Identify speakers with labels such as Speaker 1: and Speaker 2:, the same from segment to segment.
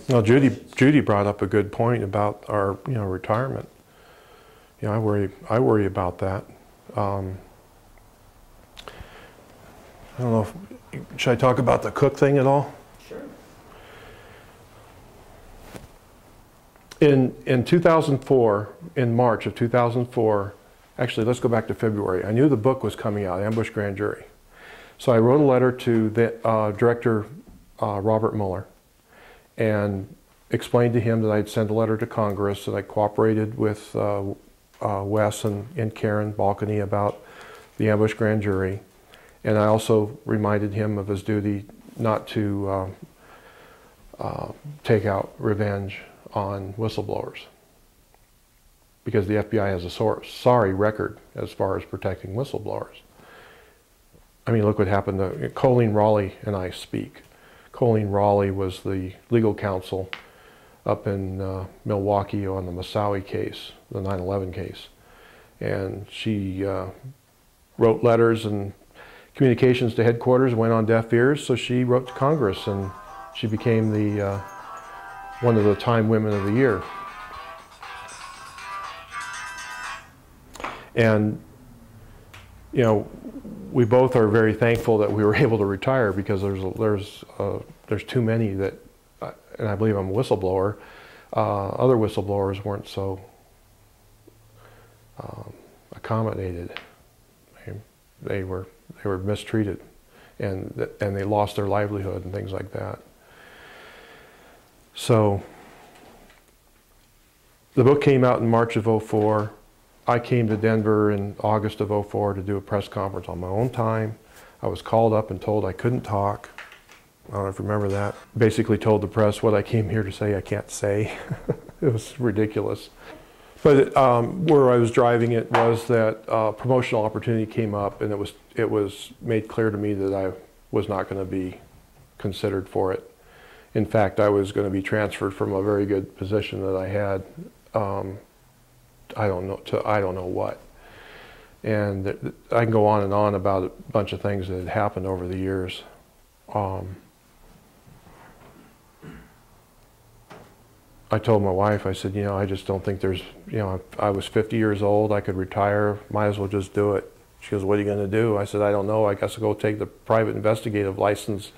Speaker 1: No, Judy brought up a good point about our retirement. I worry about that. I don't know should I talk about the cook thing at all?
Speaker 2: Sure.
Speaker 1: In 2004, in March of 2004, actually let's go back to February. I knew the book was coming out, Ambush Grand Jury. So I wrote a letter to the director Robert Mueller and explained to him that I'd sent a letter to Congress, that I cooperated with Wes and Karen Balcony about the Ambush Grand Jury. And I also reminded him of his duty not to take out revenge on whistleblowers, because the FBI has a sorry record as far as protecting whistleblowers. I mean, look what happened to Colleen Raleigh and I speak. Colleen Raleigh was the legal counsel up in Milwaukee on the Moussaoui case, the 9/11 case. And she wrote letters and communications to headquarters, went on deaf ears, so she wrote to Congress and she became the one of the Time Women of the Year. And we both are very thankful that we were able to retire, because there's too many that, and I believe I'm a whistleblower. Other whistleblowers weren't so accommodated. They were mistreated, and they lost their livelihood and things like that. So the book came out in March of '04. I came to Denver in August of '04 to do a press conference on my own time. I was called up and told I couldn't talk. I don't know if you remember that. Basically told the press what I came here to say I can't say. It was ridiculous. But where I was driving it was that a promotional opportunity came up, and it was made clear to me that I was not going to be considered for it. In fact, I was going to be transferred from a very good position that I had. I don't know what. And I can go on and on about a bunch of things that had happened over the years. I told my wife, I said, I just don't think there's, I was 50 years old, I could retire, might as well just do it. She goes, what are you going to do? I said, I don't know, I guess I'll go take the private investigative license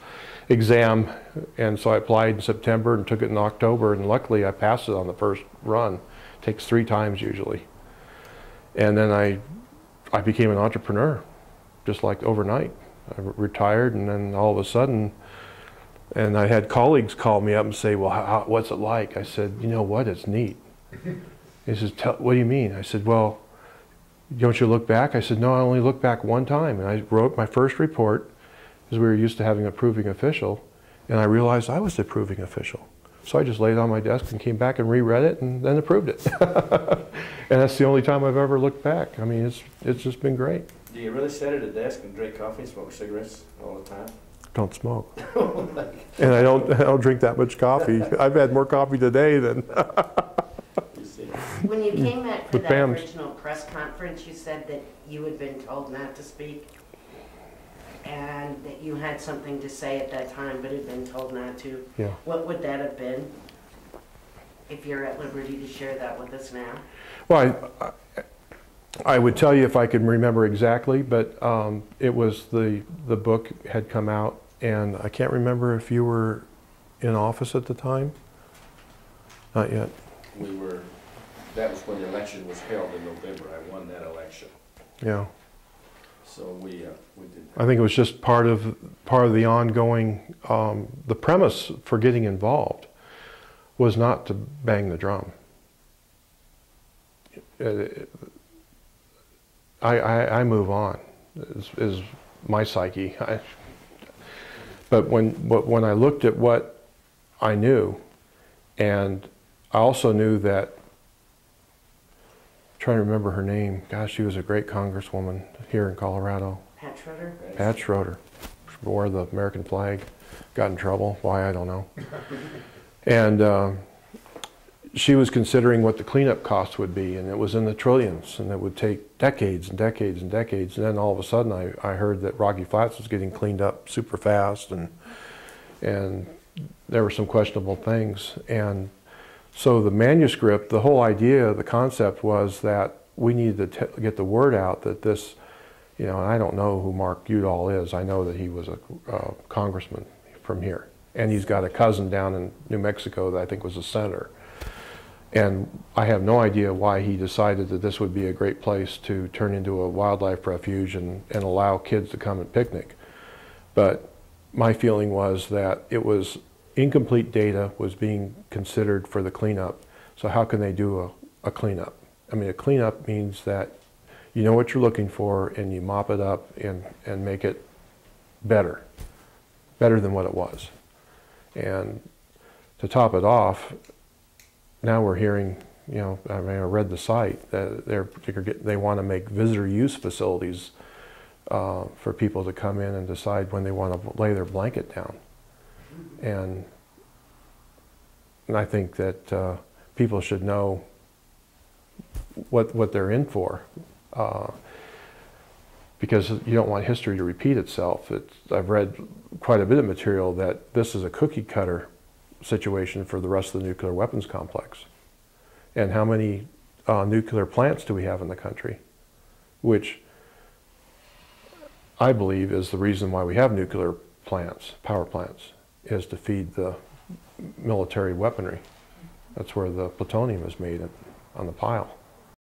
Speaker 1: exam. And so I applied in September and took it in October, and luckily I passed it on the first run. It takes 3 times usually. And then I became an entrepreneur, just like overnight. I retired, and then all of a sudden, and I had colleagues call me up and say, well, what's it like? I said, you know what, it's neat. He says, what do you mean? I said, well, don't you look back? I said, no, I only look back one time. And I wrote my first report, because we were used to having an approving official, and I realized I was the approving official. So I just laid it on my desk and came back and reread it and then approved it. And that's the only time I've ever looked back. I mean, it's just been great.
Speaker 2: Do you really sit at a desk and drink coffee and smoke cigarettes all the time?
Speaker 1: Don't smoke. And I don't drink that much coffee. I've had more coffee today than...
Speaker 3: When you came back for
Speaker 1: With
Speaker 3: that
Speaker 1: Pam's.
Speaker 3: original press conference, you said that you had been told not to speak, and that you had something to say at that time but had been told not to.
Speaker 1: Yeah.
Speaker 3: What would that have been, if you're at liberty to share that with us now?
Speaker 1: Well, I would tell you if I could remember exactly, but it was the book had come out, and I can't remember if you were in office at the time. Not yet.
Speaker 2: We were. That was when the election was held in November. I won that election.
Speaker 1: Yeah.
Speaker 2: So we did.
Speaker 1: I think it was just part of the ongoing. The premise for getting involved was not to bang the drum. I move on, is my psyche. But when I looked at what I knew, and I also knew that, I'm trying to remember her name, gosh, she was a great congresswoman here in Colorado.
Speaker 3: Pat Schroeder?
Speaker 1: Pat Schroeder. She wore the American flag, got in trouble, why I don't know. And she was considering what the cleanup costs would be, and it was in the trillions, and it would take decades and decades and decades. And then all of a sudden I heard that Rocky Flats was getting cleaned up super fast, and there were some questionable things. And so the manuscript, the whole idea, the concept was that we needed to get the word out that this, you know, and I don't know who Mark Udall is. I know that he was a congressman from here. And he's got a cousin down in New Mexico that I think was a senator. And I have no idea why he decided that this would be a great place to turn into a wildlife refuge and allow kids to come and picnic. But my feeling was that it was incomplete data was being considered for the cleanup. So how can they do a cleanup? I mean, a cleanup means that you know what you're looking for and you mop it up and make it better than what it was. And to top it off, now we're hearing, you know, I mean, I read the site that they want to make visitor use facilities for people to come in and decide when they want to lay their blanket down. And I think that people should know what they're in for, because you don't want history to repeat itself. I've read quite a bit of material that this is a cookie cutter situation for the rest of the nuclear weapons complex. And how many nuclear plants do we have in the country? Which I believe is the reason why we have nuclear plants, power plants, is to feed the military weaponry. That's where the plutonium is made on the pile.